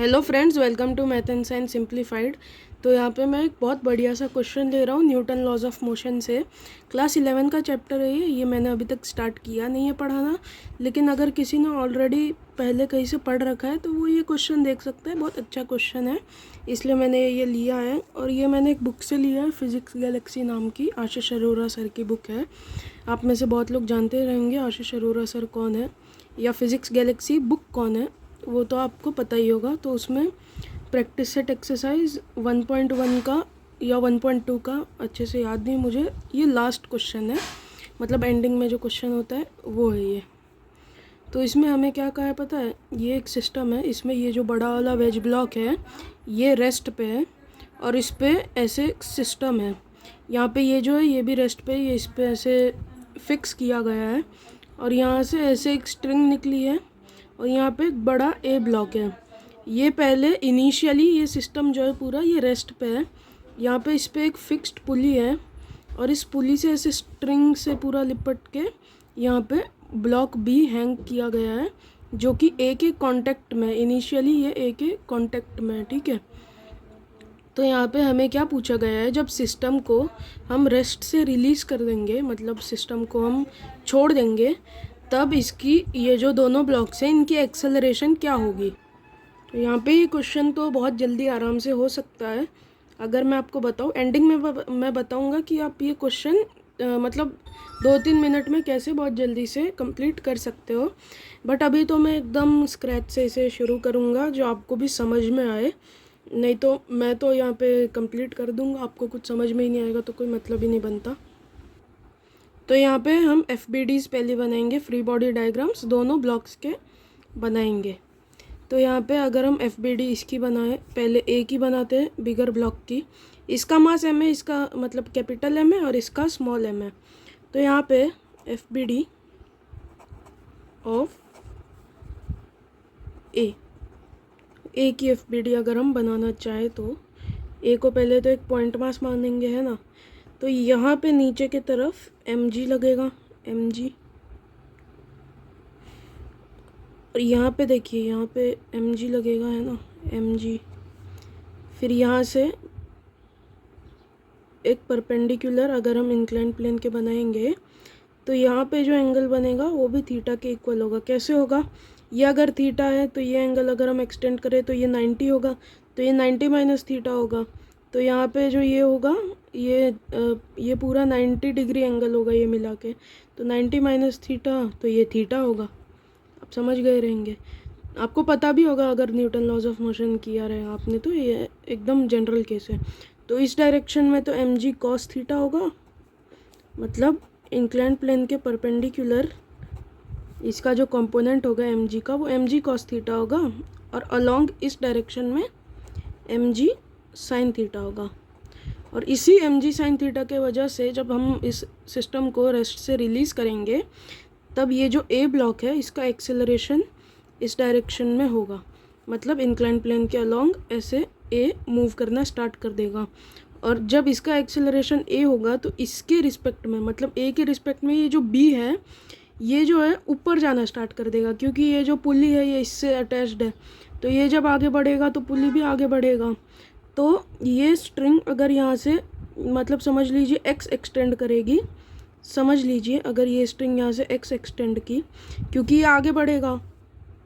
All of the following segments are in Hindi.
Hello friends, welcome to math and science simplified. तो यहाँ पे मैं एक बहुत बढ़िया सा क्वेश्चन ले रहा हूँ न्यूटन लॉज ऑफ मोशन से। क्लास 11 का चैप्टर है ये मैंने अभी तक स्टार्ट किया नहीं है पढ़ाना, लेकिन अगर किसी ने ऑलरेडी पहले कहीं से पढ़ रखा है तो वो ये क्वेश्चन देख सकता है। बहुत अच्छा क्वेश्चन है, इसलिए मैंने ये लिया है। और ये मैंने एक बुक से लिया है, फिज़िक्स गैलेक्सी नाम की, आशीष अरोरा सर की बुक है। आप में से बहुत लोग जानते रहेंगे आशीष अरोरा सर कौन है, या फिज़िक्स गैलेक्सी बुक कौन है, वो तो आपको पता ही होगा। तो उसमें प्रैक्टिस सेट एक्सरसाइज 1.1 का या 1.2 का, अच्छे से याद नहीं मुझे, ये लास्ट क्वेश्चन है, मतलब एंडिंग में जो क्वेश्चन होता है वो है ये। तो इसमें हमें क्या कहा है पता है, ये एक सिस्टम है, इसमें ये जो बड़ा वाला वेज ब्लॉक है ये रेस्ट पे है और इस पे ऐसे सिस्टम है। यहाँ पे ये जो है ये भी रेस्ट पे, ये इस पे ऐसे फिक्स किया गया है और यहाँ से ऐसे एक स्ट्रिंग निकली है और यहाँ पे एक बड़ा ए ब्लॉक है। ये पहले इनिशियली ये सिस्टम जो है पूरा ये रेस्ट पे है। यहाँ पे इस पे एक फिक्स्ड पुली है और इस पुली से ऐसे स्ट्रिंग से पूरा लिपट के यहाँ पे ब्लॉक बी हैंग किया गया है, जो कि ए के कांटेक्ट में, इनिशियली ये ए के कांटेक्ट में है, ठीक है। तो यहाँ पे हमें क्या पूछा गया है, जब सिस्टम को हम रेस्ट से रिलीज़ कर देंगे, मतलब सिस्टम को हम छोड़ देंगे, तब इसकी ये जो दोनों ब्लॉक्स हैं इनकी एक्सेलरेशन क्या होगी। तो यहाँ पे ये क्वेश्चन तो बहुत जल्दी आराम से हो सकता है। अगर मैं आपको बताऊँ, एंडिंग में मैं बताऊँगा कि आप ये क्वेश्चन मतलब 2-3 मिनट में कैसे बहुत जल्दी से कंप्लीट कर सकते हो। बट अभी तो मैं एकदम स्क्रैच से इसे शुरू करूँगा जो आपको भी समझ में आए, नहीं तो मैं तो यहाँ पे कंप्लीट कर दूँगा, आपको कुछ समझ में ही नहीं आएगा तो कोई मतलब ही नहीं बनता। तो यहाँ पे हम FBDs पहले बनाएंगे, फ्री बॉडी डायग्राम्स दोनों ब्लॉक्स के बनाएंगे। तो यहाँ पे अगर हम FBD इसकी बनाएं, पहले ए की बनाते हैं, बिगर ब्लॉक की। इसका मास m है, इसका मतलब कैपिटल M है और इसका स्मॉल m है। तो यहाँ पे FBD ऑफ ए की FBD अगर हम बनाना चाहें तो ए को पहले तो एक पॉइंट मास मानेंगे, है ना। तो यहाँ पे नीचे की तरफ mg लगेगा, mg, और यहाँ पे देखिए यहाँ पे mg लगेगा, है ना, mg। फिर यहाँ से एक परपेंडिकुलर अगर हम इंक्लाइन प्लेन के बनाएंगे तो यहाँ पे जो एंगल बनेगा वो भी थीटा के इक्वल होगा। कैसे होगा, ये अगर थीटा है तो ये एंगल अगर हम एक्सटेंड करें तो ये 90 होगा, तो ये 90 माइनस थीटा होगा। तो यहाँ पे जो ये होगा ये पूरा 90 डिग्री एंगल होगा ये मिला के, तो 90 माइनस थीटा तो ये थीटा होगा। आप समझ गए रहेंगे, आपको पता भी होगा अगर न्यूटन लॉज ऑफ मोशन किया रहे आपने तो, ये एकदम जनरल केस है। तो इस डायरेक्शन में तो mg cos थीटा होगा, मतलब इंक्लाइन प्लेन के परपेंडिकुलर इसका जो कंपोनेंट होगा mg का वो mg cos थीटा होगा, और अलोंग इस डायरेक्शन में mg sin थीटा होगा। और इसी mg sin थीटा के वजह से जब हम इस सिस्टम को रेस्ट से रिलीज़ करेंगे तब ये जो ए ब्लॉक है इसका एक्सेलरेशन इस डायरेक्शन में होगा, मतलब इंक्लाइन प्लेन के अलोंग ऐसे ए मूव करना स्टार्ट कर देगा। और जब इसका एक्सेलरेशन ए होगा तो इसके रिस्पेक्ट में, मतलब ए के रिस्पेक्ट में, ये जो बी है ये जो है ऊपर जाना स्टार्ट कर देगा, क्योंकि ये जो पुली है ये इससे अटैच्ड है। तो ये जब आगे बढ़ेगा तो पुली भी आगे बढ़ेगा। तो ये स्ट्रिंग अगर यहाँ से, मतलब समझ लीजिए एक्स एक्सटेंड करेगी, समझ लीजिए अगर ये स्ट्रिंग यहाँ से एक्स एक्सटेंड की, क्योंकि ये आगे बढ़ेगा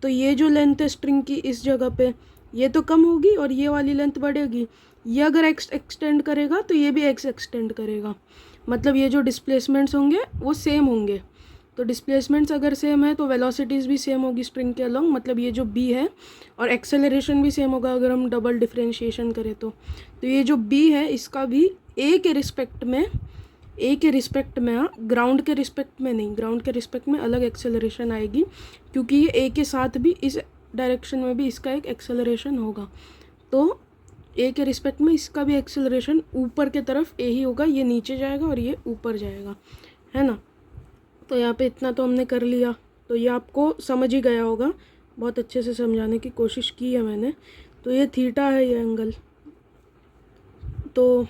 तो ये जो लेंथ है स्ट्रिंग की इस जगह पे ये तो कम होगी और ये वाली लेंथ बढ़ेगी। ये अगर एक्स एक्सटेंड करेगा तो ये भी एक्स एक्सटेंड करेगा, मतलब ये जो डिस्प्लेसमेंट्स होंगे वो सेम होंगे। तो डिस्प्लेसमेंट्स अगर सेम है तो वेलोसिटीज़ भी सेम होगी स्ट्रिंग के अलोंग, मतलब ये जो बी है, और एक्सेलरेशन भी सेम होगा अगर हम डबल डिफ्रेंशिएशन करें तो ये जो बी है इसका भी ए के रिस्पेक्ट में, ग्राउंड के रिस्पेक्ट में नहीं, ग्राउंड के रिस्पेक्ट में अलग एक्सेलरेशन आएगी, क्योंकि ये ए के साथ भी इस डायरेक्शन में भी इसका एक एक्सेलरेशन होगा। तो ए के रिस्पेक्ट में इसका भी एक्सेलरेशन ऊपर के तरफ ए ही होगा, ये नीचे जाएगा और ये ऊपर जाएगा, है ना। तो यहाँ पे इतना तो हमने कर लिया, तो ये आपको समझ ही गया होगा, बहुत अच्छे से समझाने की कोशिश की है मैंने। तो ये थीटा है ये एंगल, तो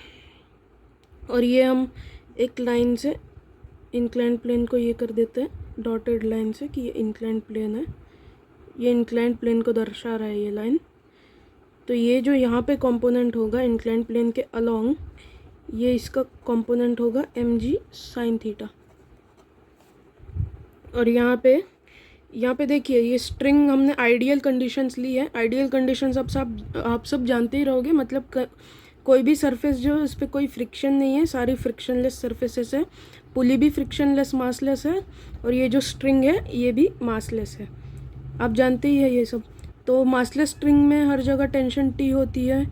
और ये हम एक लाइन से इंक्लाइन प्लेन को ये कर देते हैं डॉटेड लाइन से कि ये इंक्लाइन प्लेन है, ये इंक्लाइन प्लेन को दर्शा रहा है ये लाइन। तो ये जो यहाँ पे कंपोनेंट होगा इंक्लाइंड प्लेन के अलोंग, ये इसका कंपोनेंट होगा mg साइन थीटा। और यहाँ पे देखिए ये स्ट्रिंग हमने आइडियल कंडीशंस ली है। आइडियल कंडीशंस आप सब जानते ही रहोगे, मतलब कोई भी सरफेस जो इस पर कोई फ्रिक्शन नहीं है, सारी फ्रिक्शनलेस सरफेसेस है। पुली भी फ्रिक्शनलेस मासलेस है, और ये जो स्ट्रिंग है ये भी मासलेस है, आप जानते ही है ये सब। तो मासलेस स्ट्रिंग में हर जगह टेंशन टी होती है,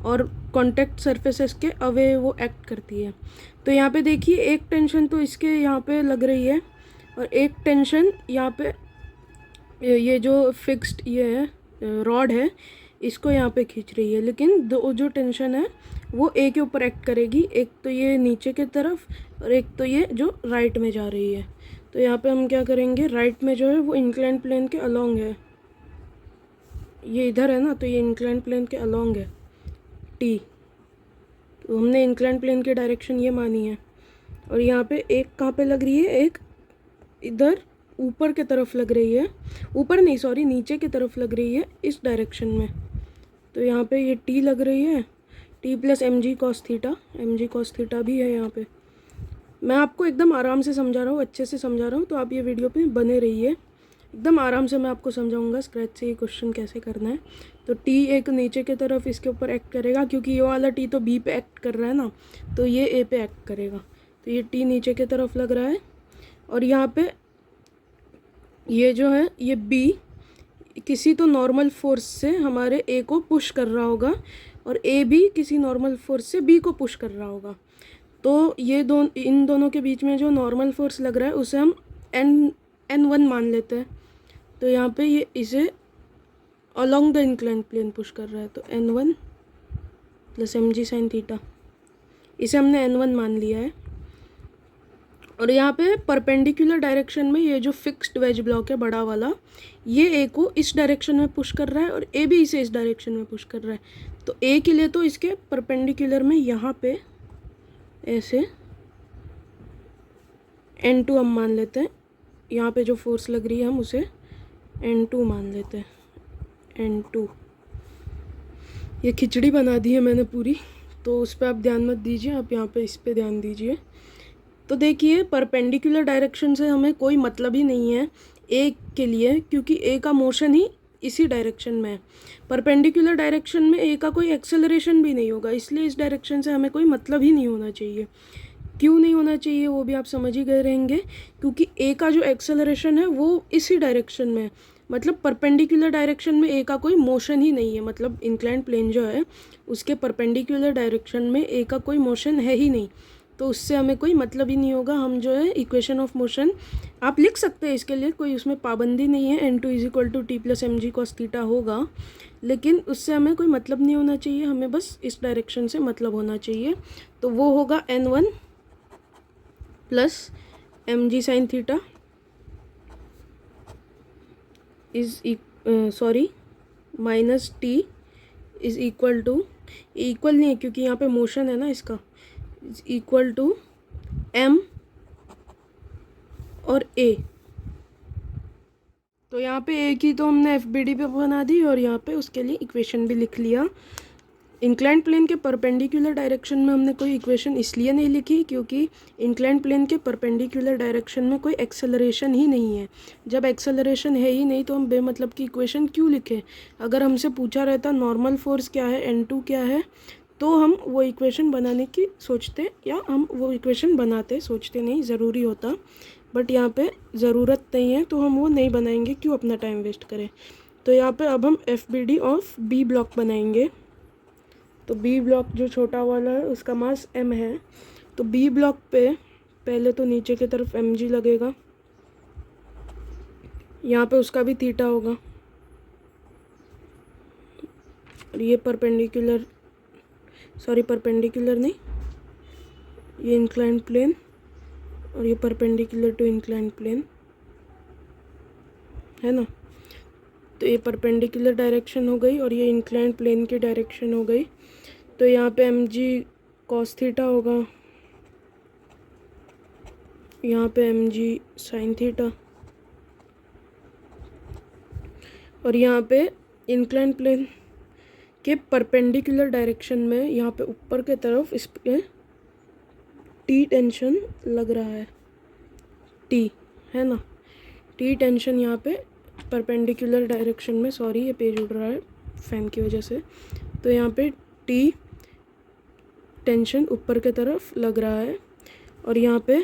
और कॉन्टैक्ट सरफेसेस के अवे वो एक्ट करती है। तो यहाँ पे देखिए एक टेंशन तो इसके यहाँ पे लग रही है, और एक टेंशन यहाँ पे ये जो फिक्स्ड ये है रॉड है, इसको यहाँ पे खींच रही है। लेकिन दो जो टेंशन है वो ए के ऊपर एक्ट करेगी, एक तो ये नीचे की तरफ और एक तो ये जो राइट में जा रही है। तो यहाँ पे हम क्या करेंगे, राइट में जो है वो इंक्लाइंड प्लेन के अलोंग है, ये इधर है ना, तो ये इंक्लाइंड प्लेन के अलोंग है टी। तो हमने इंक्लाइंड प्लेन की डायरेक्शन ये मानी है। और यहाँ पे एक कहाँ पे लग रही है, एक इधर ऊपर की तरफ लग रही है, ऊपर नहीं सॉरी नीचे की तरफ लग रही है इस डायरेक्शन में। तो यहाँ पे ये टी लग रही है, T plus M G cos theta भी है यहाँ पे। मैं आपको एकदम आराम से समझा रहा हूँ, अच्छे से समझा रहा हूँ, तो आप ये वीडियो पे बने रहिए। एकदम आराम से मैं आपको समझाऊंगा स्क्रैच से ये क्वेश्चन कैसे करना है। तो टी एक नीचे की तरफ इसके ऊपर एक्ट करेगा, क्योंकि ये वाला टी तो बी पे एक्ट कर रहा है ना, तो ये ए पे एक्ट करेगा। तो ये टी नीचे की तरफ लग रहा है, और यहाँ पे ये जो है ये बी किसी तो नॉर्मल फोर्स से हमारे ए को पुश कर रहा होगा, और ए भी किसी नॉर्मल फोर्स से बी को पुश कर रहा होगा। तो ये इन दोनों के बीच में जो नॉर्मल फोर्स लग रहा है उसे हम n1 मान लेते हैं। तो यहाँ पे ये इसे along the inclined plane push कर रहा है, तो n1 plus M G sine theta, इसे हमने n1 मान लिया है। और यहाँ पे परपेंडिकुलर डायरेक्शन में ये जो फिक्स्ड वेज ब्लॉक है बड़ा वाला, ये ए को इस डायरेक्शन में पुश कर रहा है, और ए भी इसे इस डायरेक्शन में पुश कर रहा है। तो ए के लिए तो इसके परपेंडिकुलर में यहाँ पे ऐसे n2 हम मान लेते हैं, यहाँ पे जो फोर्स लग रही है हम उसे n2 मान लेते हैं, n2। ये खिचड़ी बना दी है मैंने पूरी, तो उस पर आप ध्यान मत दीजिए, आप यहाँ पे इस पे ध्यान दीजिए। तो देखिए परपेंडिकुलर डायरेक्शन से हमें कोई मतलब ही नहीं है ए के लिए, क्योंकि ए का मोशन ही इसी डायरेक्शन में है। परपेंडिकुलर डायरेक्शन में ए का कोई एक्सेलरेशन भी नहीं होगा, इसलिए इस डायरेक्शन से हमें कोई मतलब ही नहीं होना चाहिए। क्यों नहीं होना चाहिए वो भी आप समझ ही गए रहेंगे, क्योंकि ए का जो एक्सेलरेशन है वो इसी डायरेक्शन में है। मतलब परपेंडिकुलर डायरेक्शन में ए का कोई मोशन ही नहीं है, मतलब इंक्लाइंड प्लेन जो है उसके परपेंडिकुलर डायरेक्शन में ए का कोई मोशन है ही नहीं, तो उससे हमें कोई मतलब ही नहीं होगा। हम जो है इक्वेशन ऑफ मोशन आप लिख सकते हैं, इसके लिए कोई उसमें पाबंदी नहीं है, n2 is to T plus M G cos theta होगा, लेकिन उससे हमें कोई मतलब नहीं होना चाहिए, हमें बस इस डायरेक्शन से मतलब होना चाहिए। तो वो होगा n1 plus M G sine theta is minus T is equal to, equal नहीं है क्योंकि यहाँ पे मोशन है ना इसका, इज इक्वल टू m और a। तो यहाँ पे a की तो हमने एफ बी डी पे बना दी, और यहाँ पे उसके लिए इक्वेशन भी लिख लिया। इंक्लाइंड प्लेन के परपेंडिकुलर डायरेक्शन में हमने कोई इक्वेशन इसलिए नहीं लिखी क्योंकि इंक्लाइंड प्लेन के परपेंडिकुलर डायरेक्शन में कोई एक्सेलरेशन ही नहीं है। जब एक्सेलरेशन है ही नहीं तो हम बेमतलब की इक्वेशन क्यों लिखें। अगर हमसे पूछा रहता नॉर्मल फोर्स क्या है, n2 क्या है, तो हम वो इक्वेशन बनाने की सोचते, या हम वो इक्वेशन बनाते, सोचते नहीं, ज़रूरी होता। बट यहाँ पे ज़रूरत नहीं है तो हम वो नहीं बनाएंगे, क्यों अपना टाइम वेस्ट करें। तो यहाँ पे अब हम F B D of B block बनाएंगे। तो बी ब्लॉक जो छोटा वाला है उसका मास m है, तो बी ब्लॉक पे पहले तो नीचे की तरफ mg लगेगा, यहाँ पे उसका भी थीटा होगा, और ये परपेंडिकुलर नहीं, ये इंक्लाइंड प्लेन, और ये परपेंडिकुलर टू इंक्लाइंड प्लेन है ना। तो ये परपेंडिकुलर डायरेक्शन हो गई और ये इंक्लाइंड प्लेन की डायरेक्शन हो गई। तो यहाँ पे एम जी कॉस थीटा होगा, यहाँ पे एम जी साइन थीटा, और यहाँ पे इंक्लाइंड प्लेन के परपेंडिकुलर डायरेक्शन में यहाँ पे ऊपर के तरफ इस पे टी टेंशन लग रहा है, टी है ना, टी टेंशन यहाँ पे परपेंडिकुलर डायरेक्शन में, सॉरी ये पेज उड़ रहा है फ़ैन की वजह से, तो यहाँ पे टी टेंशन ऊपर के तरफ लग रहा है और यहाँ पे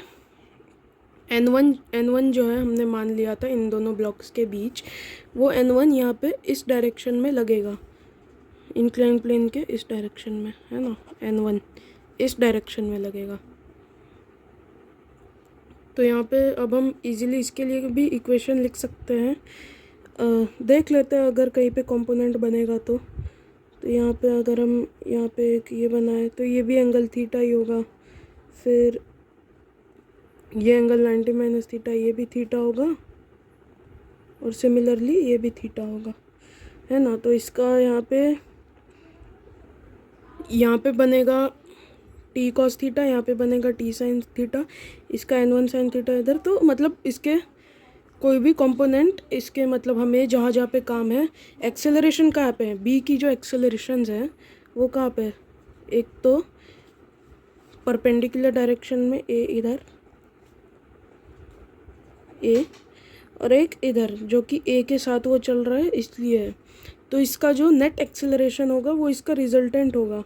N1 जो है हमने मान लिया था इन दोनों ब्लॉक्स के बीच, वो N1 यहाँ पे इस डायरेक्शन में लगेगा, इंक्लाइन प्लेन के इस डायरेक्शन में, है ना, N1 इस डायरेक्शन में लगेगा। तो यहाँ पे अब हम इजीली इसके लिए भी इक्वेशन लिख सकते हैं। देख लेते हैं अगर कहीं पे कंपोनेंट बनेगा तो यहाँ पे अगर हम यहाँ पे एक ये बनाए तो ये भी एंगल थीटा ही होगा, फिर ये एंगल 90 माइनस थीटा, ये भी थीटा होगा और सिमिलरली ये भी थीटा होगा, है ना। तो इसका यहाँ पे बनेगा टी कॉस थीटा, यहाँ पे बनेगा टी साइन थीटा, इसका N1 साइन थीटा इधर। तो मतलब इसके कोई भी कंपोनेंट इसके मतलब हमें जहाँ जहाँ पे काम है, एक्सेलरेशन कहाँ पे है, बी की जो एक्सेलरेशंस है वो कहाँ पे है, एक तो परपेंडिकुलर डायरेक्शन में ए इधर, ए, और एक इधर जो कि ए के साथ वो चल रहा है इसलिए है। तो इसका जो नेट एक्सेलरेशन होगा वो इसका रिजल्टेंट होगा,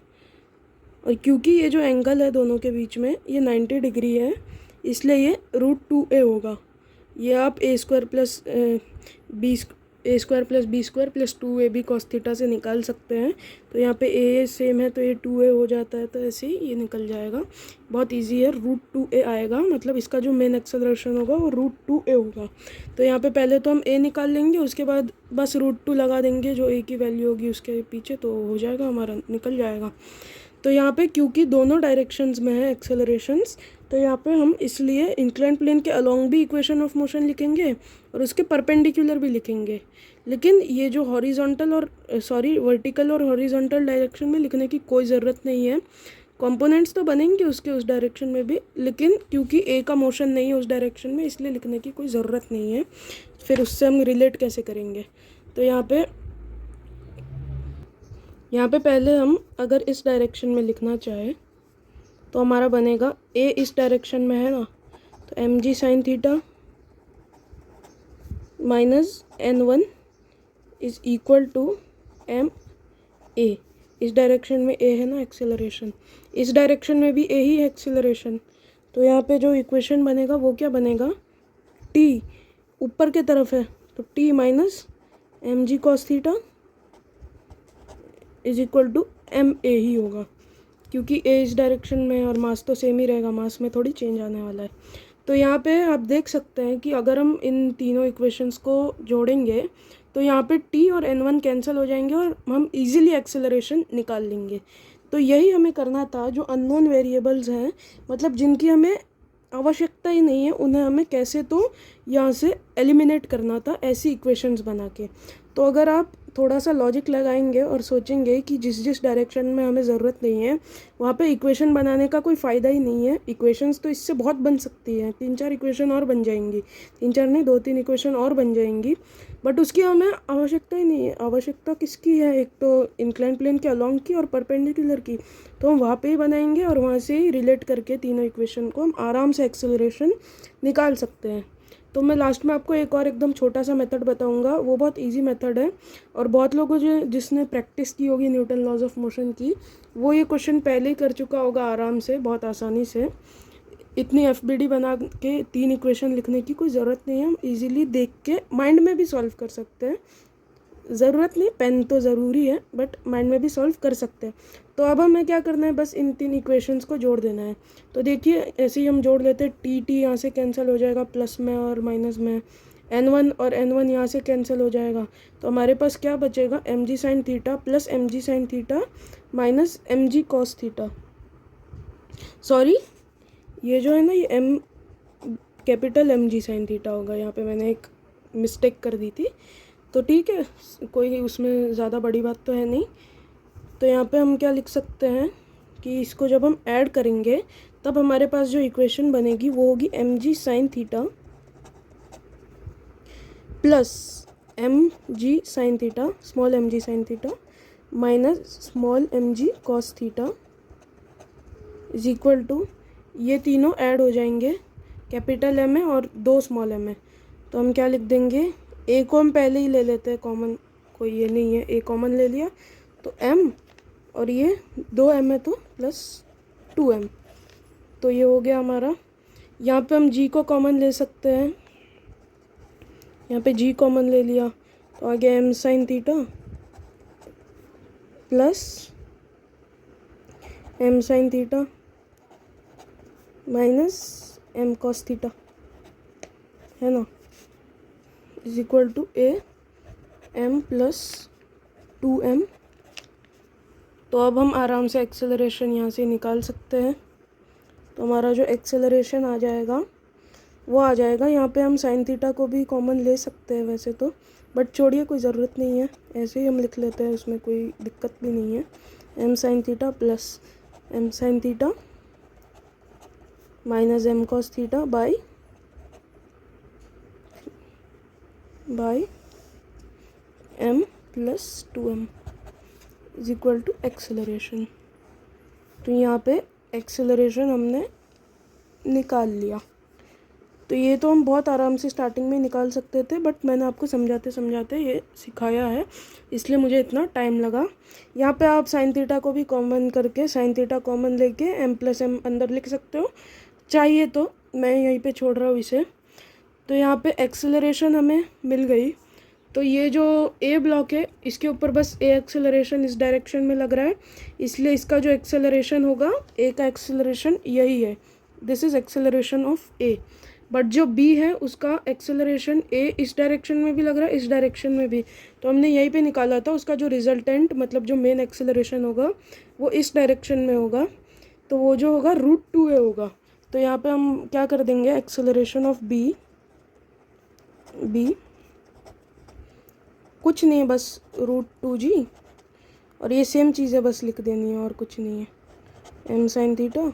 और क्योंकि ये जो एंगल है दोनों के बीच में ये 90 डिग्री है, इसलिए ये √2a होगा। ये आप a square plus b square plus 2ab cos theta से निकाल सकते हैं। तो यहाँ पे ए सेम है तो ये 2a हो जाता है, तो ऐसे ही ये निकल जाएगा, बहुत इजी है। √2a आएगा, मतलब इसका जो मेन एक्सेलरेशन होगा वो √2a होगा। तो यहाँ पे पहले तो हम a निकाल लेंगे, उसके बाद बस √2 लगा देंगे जो a की वैल्यू होगी उसके पीछे, तो हो जाएगा हमारा, निकल जाएगा। तो यहाँ पे क्योंकि दोनों डायरेक्शंस में है एक्सेलरेशंस, तो यहाँ पे हम इसलिए इंक्लाइन प्लेन के अलोंग भी इक्वेशन ऑफ मोशन लिखेंगे और उसके परपेंडिकुलर भी लिखेंगे। लेकिन ये जो हॉरिजॉन्टल और वर्टिकल और हॉरिजॉन्टल डायरेक्शन में लिखने की कोई ज़रूरत नहीं है। कंपोनेंट्स तो बनेंगे उसके उस डायरेक्शन में भी, लेकिन क्योंकि ए का मोशन नहीं है उस डायरेक्शन में, इसलिए लिखने की कोई ज़रूरत नहीं है। फिर उससे हम रिलेट कैसे करेंगे, तो यहाँ पे पहले हम अगर इस डायरेक्शन में लिखना चाहे तो हमारा बनेगा ए इस डायरेक्शन में है ना, तो mg sine theta minus N1 is equal to m a। इस डायरेक्शन में a है ना एक्सेलरेशन, इस डायरेक्शन में भी a ही है एक्सेलरेशन। तो यहाँ पे जो इक्वेशन बनेगा वो क्या बनेगा, t ऊपर के तरफ है तो t minus mg cos theta is equal to M a ही होगा, क्योंकि ए इस डायरेक्शन में और मास तो सेम ही रहेगा, मास में थोड़ी चेंज आने वाला है। तो यहाँ पे आप देख सकते हैं कि अगर हम इन तीनों इक्वेशंस को जोड़ेंगे तो यहाँ पे टी और N1 कैंसिल हो जाएंगे और हम इजीली एक्सेलरेशन निकाल लेंगे। तो यही हमें करना था, जो अननोन वेरिएबल्स हैं, मतलब जिनकी हमें आवश्यकता ही नहीं है, उन्हें हमें कैसे तो यहाँ से एलिमिनेट करना था ऐसी इक्वेशंस बना के। तो अगर आप थोड़ा सा लॉजिक लगाएंगे और सोचेंगे कि जिस जिस डायरेक्शन में हमें ज़रूरत नहीं है वहाँ पे इक्वेशन बनाने का कोई फ़ायदा ही नहीं है। इक्वेशंस तो इससे बहुत बन सकती हैं, 3-4 इक्वेशन और बन जाएंगी, 3-4 नहीं 2-3 इक्वेशन और बन जाएंगी, बट उसकी हमें आवश्यकता ही नहीं है। आवश्यकता किसकी है, एक तो इंक्लाइन प्लेन के अलोंग की और परपेंडिकुलर की, तो हम वहाँ पे ही बनाएंगे और वहाँ से ही रिलेट करके तीनों इक्वेशन को हम आराम से एक्सेलरेशन निकाल सकते हैं। तो मैं लास्ट में आपको एक और एकदम छोटा सा मेथड बताऊंगा, वो बहुत इजी मेथड है और बहुत लोगों जिसने प्रैक्टिस की होगी न्यूटन लॉज ऑफ मोशन की, वो ये क्वेश्चन पहले ही कर चुका होगा आराम से, बहुत आसानी से। इतनी एफबीडी बना के 3 इक्वेशन लिखने की कोई ज़रूरत नहीं है, हम इजीली देख के माइंड में भी सॉल्व कर सकते हैं। ज़रूरत नहीं, पेन तो ज़रूरी है, बट माइंड में भी सॉल्व कर सकते हैं। तो अब हमें क्या करना है, बस इन 3 इक्वेशंस को जोड़ देना है। तो देखिए ऐसे ही हम जोड़ लेते हैं, टी यहाँ से कैंसिल हो जाएगा प्लस में और माइनस में, N1 और N1 यहाँ से कैंसिल हो जाएगा, तो हमारे पास क्या बचेगा, mg sine theta plus mg sine theta minus mg cos theta. Sorry, ये जो है ना, ये कैपिटल mg साइन थीटा होगा, यहाँ पे मैंने एक मिस्टेक कर दी थी, तो ठीक है, कोई उसमें ज़्यादा बड़ी बात तो है नहीं। तो यहाँ पे हम क्या लिख सकते हैं कि इसको जब हम ऐड करेंगे तब हमारे पास जो इक्वेशन बनेगी वो होगी mg sine theta plus mg sine theta, small mg sine theta minus small mg cos theta is equal to, ये तीनों ऐड हो जाएंगे, कैपिटल M है और 2 स्मॉल m है, तो हम क्या लिख देंगे, a को हम पहले ही ले लेते हैं कॉमन, कोई ये नहीं है, a कॉमन ले लिया तो m, और ये 2m है तो प्लस 2m, तो ये हो गया हमारा। यहाँ पे हम g को कॉमन ले सकते हैं, यहाँ पे g कॉमन ले लिया तो आ गया m sine theta plus m sine theta minus m cos theta, है ना, is equal to a m plus 2m। तो अब हम आराम से एक्सेलरेशन यहाँ से निकाल सकते हैं। तो हमारा जो एक्सेलरेशन आ जाएगा वो आ जाएगा, यहाँ पे हम साइन थीटा को भी कॉमन ले सकते हैं वैसे तो, बट छोड़िए कोई ज़रूरत नहीं है, ऐसे ही हम लिख लेते हैं, उसमें कोई दिक्कत भी नहीं है। m sine theta plus m sine theta minus m cos theta by m plus 2m is equal to acceleration. तो यहाँ पे एक्सेलरेशन हमने निकाल लिया। तो ये तो हम बहुत आराम से स्टार्टिंग में निकाल सकते थे, बट मैंने आपको समझाते समझाते ये सिखाया है, इसलिए मुझे इतना टाइम लगा। यहाँ पे आप साइन थीटा को भी कॉमन करके, साइन थीटा कॉमन लेके m प्लस m अंदर लिख सकते हो, चाहिए तो मैं यहीं पे छोड़ रहा हूँ इसे। तो यहाँ पे एक्सेलरेशन हमें मिल गई। तो ये जो ए ब्लॉक है इसके ऊपर बस ए एक्सेलरेशन इस डायरेक्शन में लग रहा है, इसलिए इसका जो एक्सेलरेशन होगा, ए का एक्सेलरेशन यही है, this is acceleration of A. But जो बी है उसका एक्सेलरेशन ए इस डायरेक्शन में भी लग रहा है, इस डायरेक्शन में भी, तो हमने यहीं पे निकाला था उसका जो रिजल्टेंट, मतलब जो मेन एक्सेलरेशन होगा वो इस डायरेक्शन में होगा, तो वो जो होगा √2a होगा। तो यहाँ पे हम क्या कर देंगे, एक्सेलरेशन ऑफ बी कुछ नहीं है, बस √2g, और ये सेम चीज़ है, बस लिख देनी है और कुछ नहीं है, m sine theta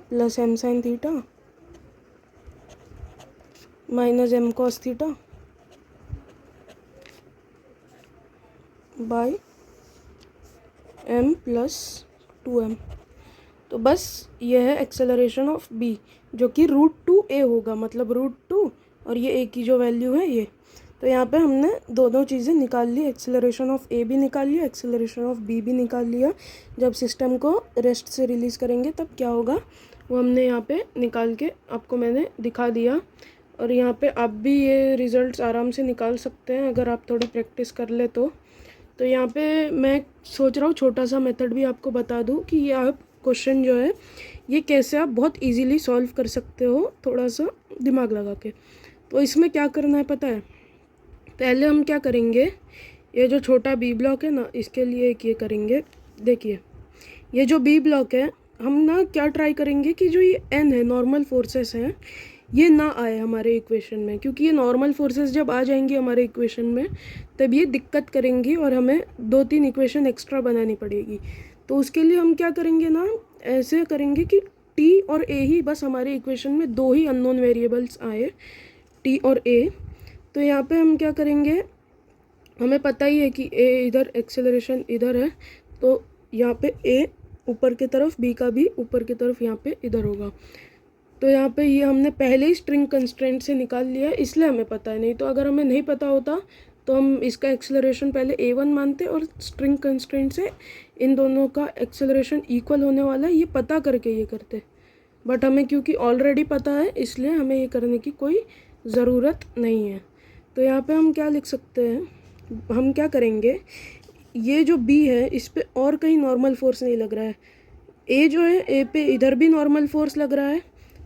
plus m sine theta minus m cos theta by m plus 2m। तो बस ये है एक्सेलरेशन ऑफ b, जो कि √2a होगा, मतलब √2 और ये a की जो वैल्यू है ये। तो यहाँ पे हमने दोनों चीज़ें निकाल ली, एक्सेलरेशन ऑफ a भी निकाल लिया, एक्सेलरेशन ऑफ b भी निकाल लिया। जब सिस्टम को रेस्ट से रिलीज़ करेंगे तब क्या होगा वो हमने यहाँ पे निकाल के आपको मैंने दिखा दिया। और यहाँ पे आप भी ये रिज़ल्ट्स आराम से निकाल सकते हैं अगर आप थोड़ी प्रैक्टिस कर ले तो। यहाँ पे मैं सोच रहा हूँ छोटा सा मेथड भी आपको बता दूँ कि ये आप क्वेश्चन जो है ये कैसे आप बहुत इजीली सॉल्व कर सकते हो, थोड़ा सा दिमाग लगा के। तो इसमें क्या करना है पता है, पहले हम क्या करेंगे, ये जो छोटा बी ब्लॉक है ना, इसके लिए एक ये करेंगे। देखिए ये जो बी ब्लॉक है, हम ना क्या ट्राई करेंगे कि जो ये एन है, नॉर्मल फोर्सेस हैं, ये ना आए हमारे इक्वेशन में, क्योंकि ये नॉर्मल फोर्सेस जब आ जाएंगी हमारे इक्वेशन में तब ये दिक्कत करेंगी और हमें 2-3 इक्वेशन एक्स्ट्रा बनानी पड़ेगी। तो उसके लिए हम क्या करेंगे ना, ऐसे करेंगे कि टी और ए ही बस हमारे इक्वेशन में 2 ही अननोन वेरिएबल्स आए, टी और ए। तो यहाँ पे हम क्या करेंगे, हमें पता ही है कि ए इधर, एक्सेलरेशन इधर है, तो यहाँ पे ए ऊपर की तरफ, बी का भी ऊपर की तरफ यहाँ पे इधर होगा। तो यहाँ पे ये हमने पहले ही स्ट्रिंग कंस्ट्रेंट से निकाल लिया है, इसलिए हमें पता है। नहीं तो अगर हमें नहीं पता होता तो हम इसका एक्सेलरेशन पहले a1 मानते और स्ट्रिंग कंस्ट्रेंट से इन दोनों का एक्सेलरेशन इक्वल होने वाला है ये पता करके ये करते। बट हमें क्योंकि ऑलरेडी पता है इसलिए हमें ये करने की कोई ज़रूरत नहीं है। तो यहाँ पे हम क्या लिख सकते हैं, हम क्या करेंगे, ये जो b है इस पे और कहीं नॉर्मल फोर्स नहीं लग रहा है, a जो है a पे इधर भी नॉर्मल फोर्स लग रहा है,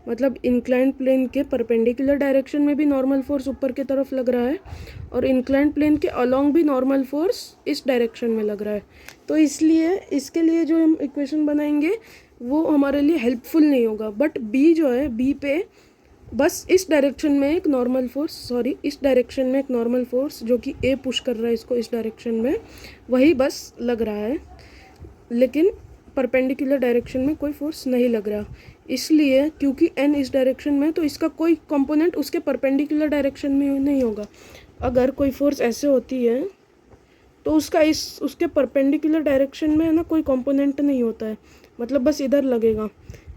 मतलब इंक्लाइंड प्लेन के परपेंडिकुलर डायरेक्शन में भी नॉर्मल फोर्स ऊपर की तरफ लग रहा है, और इंक्लाइंड प्लेन के अलोंग भी नॉर्मल फोर्स इस डायरेक्शन में लग रहा है। तो इसलिए इसके लिए जो हम इक्वेशन बनाएंगे वो हमारे लिए हेल्पफुल नहीं होगा। बट बी जो है, बी पे बस इस डायरेक्शन में एक नॉर्मल फोर्स, इस डायरेक्शन में एक नॉर्मल फोर्स जो कि ए पुश कर रहा है इसको इस डायरेक्शन में, वही बस लग रहा है, लेकिन परपेंडिकुलर डायरेक्शन में कोई फोर्स नहीं लग रहा। इसलिए क्योंकि एन इस डायरेक्शन में, तो इसका कोई कंपोनेंट उसके परपेंडिकुलर डायरेक्शन में नहीं होगा। अगर कोई फोर्स ऐसे होती है तो उसका उसके परपेंडिकुलर डायरेक्शन में है ना कोई कंपोनेंट नहीं होता है, मतलब बस इधर लगेगा,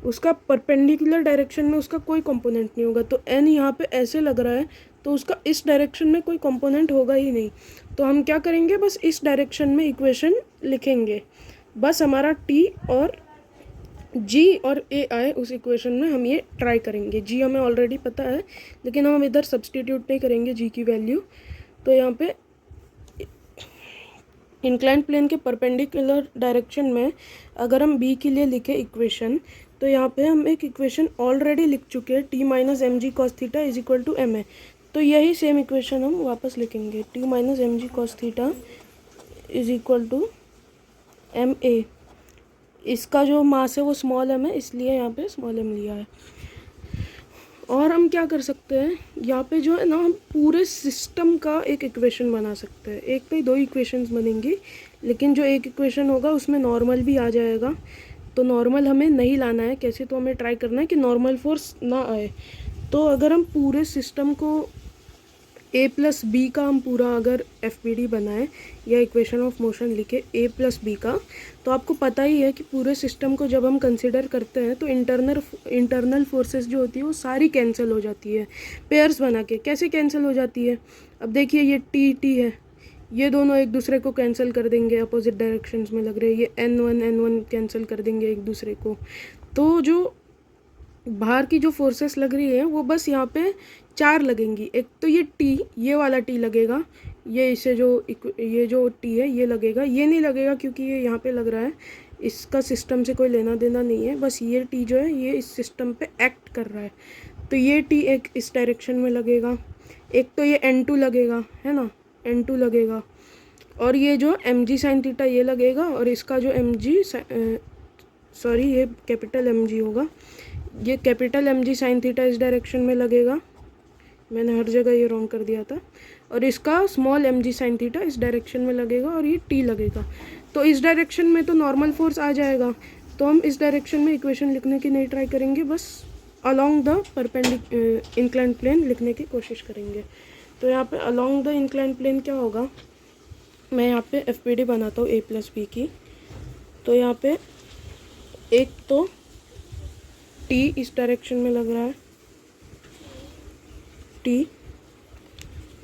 उसका परपेंडिकुलर डायरेक्शन में उसका कोई कंपोनेंट नहीं होगा। तो n यहाँ पे ऐसे लग रहा है तो उसका इस डायरेक्शन में कोई कंपोनेंट होगा ही नहीं। तो हम क्या करेंगे, बस इस डायरेक्शन में इक्वेशन लिखेंगे, बस हमारा t और g और a आए उस इक्वेशन में, हम ये ट्राई करेंगे। g हमें ऑलरेडी पता है लेकिन हम इधर सब्सटीट्यूट नहीं करेंगे g की वैल्यू। तो यहाँ पे इंक्लाइंड प्लेन के परपेंडिकुलर डायरेक्शन में अगर हम b के लिए लिखे इक्वेशन, तो यहाँ पे हम एक इक्वेशन ऑलरेडी लिख चुके हैं, t minus M G cos theta is equal to M A. तो यही सेम इक्वेशन हम वापस लिखेंगे, t minus M G cos theta is equal to M A. इसका जो मास है वो स्मॉल एम है, इसलिए यहाँ पे स्मॉल एम लिया है। और हम क्या कर सकते हैं, यहाँ पे जो है ना हम पूरे सिस्टम का एक इक्वेशन बना सकते हैं। एक नहीं दो इक्वेशंस बनेंगी, लेकिन जो एक इक्वेशन होगा उसमें नॉर्मल भी आ जाएगा। तो नॉर्मल हमें नहीं लाना है, कैसे, तो हमें ट्राई करना है कि नॉर्मल फोर्स ना आए। तो अगर हम पूरे सिस्टम को a प्लस बी का हम पूरा अगर FPD बनाए या इक्वेशन ऑफ मोशन लिखे a प्लस बी का, तो आपको पता ही है कि पूरे सिस्टम को जब हम कंसिडर करते हैं तो इंटरनल फोर्सेस जो होती है वो सारी कैंसिल हो जाती है पेयर्स बना के। कैसे कैंसिल हो जाती है, अब देखिए ये t है, ये दोनों एक दूसरे को कैंसिल कर देंगे, अपोजिट डायरेक्शंस में लग रहे हैं। ये n1 कैंसिल कर देंगे एक दूसरे को। तो जो बाहर की जो फोर्सेस लग रही है वो बस यहाँ पे 4 लगेंगी। एक तो ये t, ये वाला t लगेगा, ये इसे ये जो t है ये लगेगा, ये नहीं लगेगा क्योंकि ये यहाँ पे लग रहा है, इसका सिस्टम से कोई लेना देना नहीं है। बस ये t जो है ये इस सिस्टम पे एक्ट कर रहा है, तो ये t एक इस डायरेक्शन में लगेगा। एक तो ये n2 लगेगा, है ना, n2 लगेगा, और ये जो mg साइन थीटा ये लगेगा, और इसका जो सॉरी ये कैपिटल mg होगा, ये कैपिटल mg साइन थीटा इस डायरेक्शन में लगेगा, मैंने हर जगह ये रॉन्ग कर दिया था, और इसका स्मॉल mg साइन थीटा इस डायरेक्शन में लगेगा, और ये t लगेगा। तो इस डायरेक्शन में तो नॉर्मल फोर्स आ जाएगा, तो हम इस डायरेक्शन में इक्वेशन लिखने की नहीं ट्राई करेंगे, बस अलोंग द इंक्लाइंड प्लेन लिखने की कोशिश करेंगे। तो यहाँ पे अलोंग द इंक्लाइंड प्लेन क्या होगा, मैं यहाँ पे FPD बनाता हूँ a प्लस बी की। तो यहाँ पे एक तो t इस डायरेक्शन में लग रहा है t,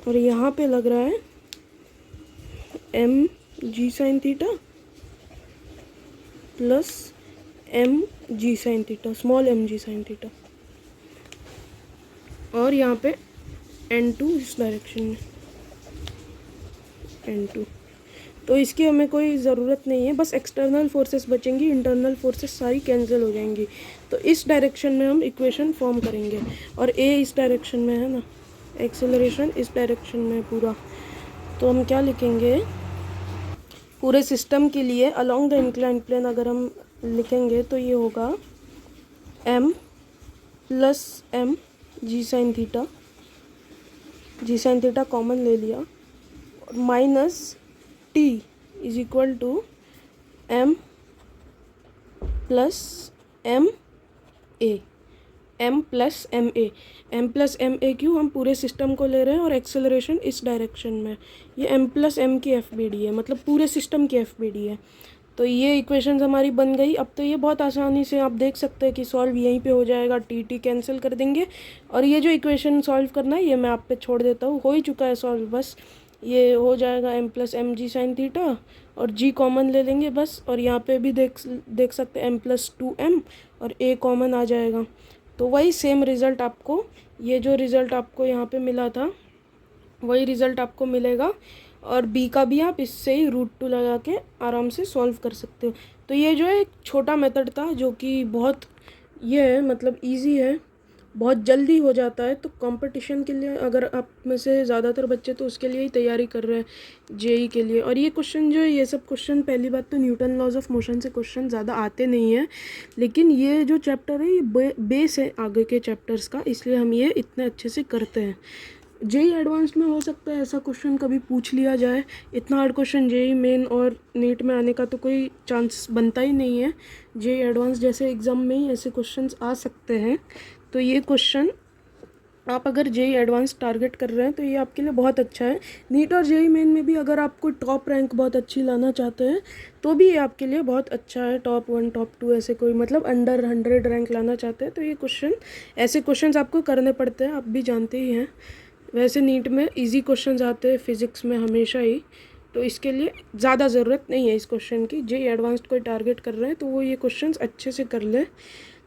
और यहाँ पे लग रहा है mg sine theta plus mg sine theta, small mg sine theta, और यहाँ पे n2 इस डायरेक्शन में n2। तो इसकी हमें कोई ज़रूरत नहीं है, बस एक्सटर्नल फोर्सेस बचेंगी, इंटरनल फोर्सेस सारी कैंसिल हो जाएंगी। तो इस डायरेक्शन में हम इक्वेशन फॉर्म करेंगे, और a इस डायरेक्शन में है ना, एक्सेलरेशन इस डायरेक्शन में पूरा। तो हम क्या लिखेंगे, पूरे सिस्टम के लिए अलोंग द इंक्लाइंड प्लेन अगर हम लिखेंगे तो ये होगा m plus m g sine theta common ले लिया, minus t is equal to m plus m a, m plus M A क्यों, हम पूरे सिस्टम को ले रहे हैं और एक्सेलरेशन इस डायरेक्शन में, ये m प्लस m की FBD है, मतलब पूरे सिस्टम की FBD है। तो ये इक्वेशंस हमारी बन गई। अब तो ये बहुत आसानी से आप देख सकते हैं कि सॉल्व यहीं पे हो जाएगा, t कैंसिल कर देंगे, और ये जो इक्वेशन सॉल्व करना है ये मैं आप पे छोड़ देता हूँ, हो ही चुका है सॉल्व। बस ये हो जाएगा m plus M G sine theta, और g कॉमन ले लेंगे बस, और यहाँ पे भी देख सकते हैं m प्लस 2m, और a कॉमन आ जाएगा। तो वही सेम रिज़ल्ट आपको, ये जो रिज़ल्ट आपको यहाँ पे मिला था वही रिज़ल्ट आपको मिलेगा, और b का भी आप इससे ही √2 लगा के आराम से सॉल्व कर सकते हो। तो ये जो है एक छोटा मेथड था जो कि बहुत ये है, मतलब इजी है, बहुत जल्दी हो जाता है। तो कंपटीशन के लिए अगर आप में से ज़्यादातर बच्चे तो उसके लिए ही तैयारी कर रहे हैं जेई के लिए। और ये क्वेश्चन जो है, ये सब क्वेश्चन पहली बात तो न्यूटन लॉज ऑफ मोशन से क्वेश्चन ज़्यादा आते नहीं हैं, लेकिन ये जो चैप्टर है ये बेस है आगे के चैप्टर्स का, इसलिए हम ये इतने अच्छे से करते हैं। जेई एडवांस में हो सकता है ऐसा क्वेश्चन कभी पूछ लिया जाए, इतना हार्ड क्वेश्चन जेई मेन और नीट में आने का तो कोई चांस बनता ही नहीं है। जेई एडवांस जैसे एग्ज़ाम में ही ऐसे क्वेश्चंस आ सकते हैं। तो ये क्वेश्चन आप अगर जेई एडवांस टारगेट कर रहे हैं तो ये आपके लिए बहुत अच्छा है। नीट और जेई मेन में भी अगर आप कोई टॉप रैंक बहुत अच्छी लाना चाहते हैं तो भी ये आपके लिए बहुत अच्छा है। टॉप 1 टॉप 2 ऐसे कोई मतलब अंडर 100 रैंक लाना चाहते हैं तो ये क्वेश्चन, ऐसे क्वेश्चंस आपको करने पड़ते हैं, आप भी जानते ही हैं। वैसे नीट में इजी क्वेश्चंस आते हैं फिज़िक्स में हमेशा ही, तो इसके लिए ज़्यादा ज़रूरत नहीं है इस क्वेश्चन की। जेई एडवांस्ड कोई टारगेट कर रहे हैं तो वो ये क्वेश्चंस अच्छे से कर ले।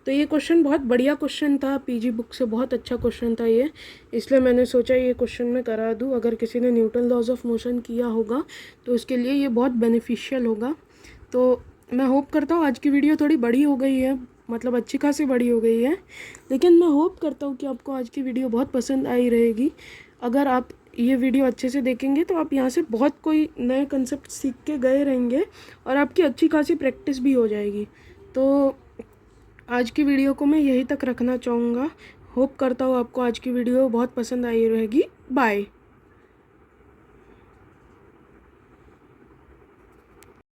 तो ये क्वेश्चन बहुत बढ़िया क्वेश्चन था, पीजी बुक से बहुत अच्छा क्वेश्चन था ये, इसलिए मैंने सोचा ये क्वेश्चन मैं करा दूँ। अगर किसी ने न्यूटन लॉज ऑफ मोशन किया होगा तो उसके लिए ये बहुत बेनिफिशियल होगा। तो मैं होप करता हूँ, आज की वीडियो थोड़ी बड़ी हो गई है, मतलब अच्छी खासी बड़ी हो गई है, लेकिन मैं होप करता हूँ कि आपको आज की वीडियो बहुत पसंद आई रहेगी। अगर आप ये वीडियो अच्छे से देखेंगे तो आप यहाँ से बहुत कोई नए कंसेप्ट सीख के गए रहेंगे और आपकी अच्छी खासी प्रैक्टिस भी हो जाएगी। तो आज की वीडियो को मैं यहीं तक रखना चाहूँगा। होप करता हूँ आपको आज की वीडियो बहुत पसंद आई रहेगी। बाय।